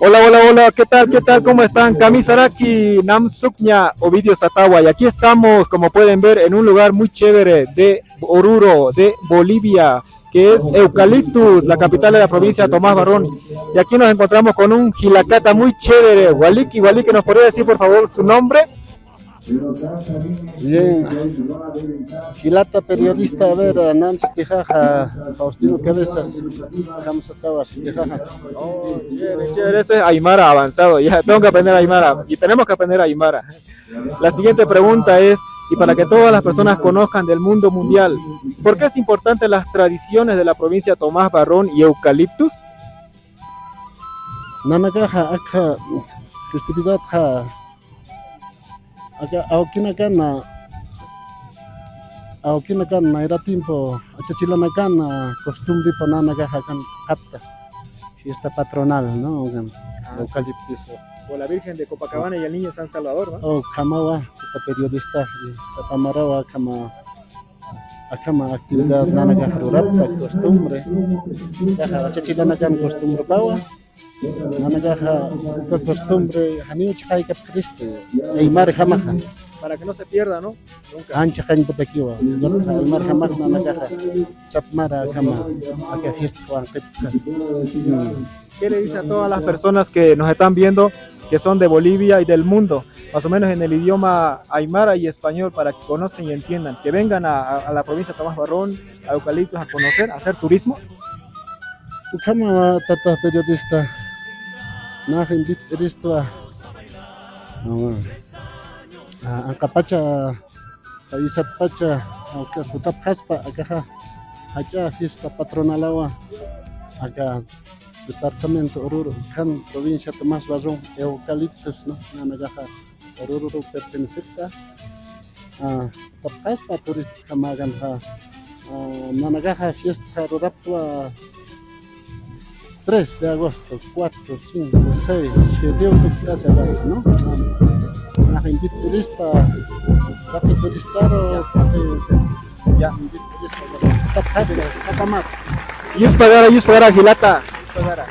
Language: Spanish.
Hola, hola, hola, ¿qué tal? ¿Qué tal? ¿Cómo están? Kamisaraki, Namsukña, Ovidio Satagua. Y aquí estamos, como pueden ver, en un lugar muy chévere de Oruro, de Bolivia, que es Eucaliptus, la capital de la provincia de Tomás Barrón. Y aquí nos encontramos con un gilacata muy chévere. Waliki, Waliki, ¿nos podría decir por favor su nombre? Bien, Gilata periodista, a ver, Nancy Tejaja, Faustino Cabezas, James Atawa, Tejaja. Oh, chévere, chévere, ese es Aymara avanzado, ya tengo que aprender Aymara y tenemos que aprender Aymara. La siguiente pregunta es, y para que todas las personas conozcan del mundo mundial, ¿por qué es importante las tradiciones de la provincia de Tomás Barrón y Eucaliptus? Nanagaja, acá, festividad, acá, Aukina kan, era tiempo, achachilana kan, costumbre pananagaja kan, capta, fiesta patronal, ¿no? Eucaliptus. O la Virgen de Copacabana y el Niño San Salvador, ¿no? Oh, Kamawa, periodista, Satamarawa, Akama actividad nanagaja rurapta, costumbre, achachilana kan, costumbre pawa. Nanagaja costumbre haniu chai kap Cristo Aymar jamaja Para que no se pierda, ¿no? Nunca. ancha kan patakiwa Aymar jamaja nanagaja sapmara kama aka fiesta wan qipka. ¿Qué le dice a todas las personas que nos están viendo, que son de Bolivia y del mundo, más o menos en el idioma aymara y español, para que conozcan y entiendan, que vengan a la provincia de Tomás Barrón, a Eucaliptus, a conocer, a hacer turismo? Kama tata periodista nah invit ristva angkapacha isat pacha aka sutap haspa aka hacha fiesta patronalawa aka departamento Oruro kan provincia Tomás Barrón Eucaliptus no nanagaja Oruro pertenecita tapaspa turist kamagan nanagaja fiesta rurapwa 3 de agosto, 4, 5, 6, 7 clase ¿no? Nah, invit turista, tapi turistaro, Ya. invit turista, tetap khas, tetap amat. Yus pagara, Gilata. Yus pagara.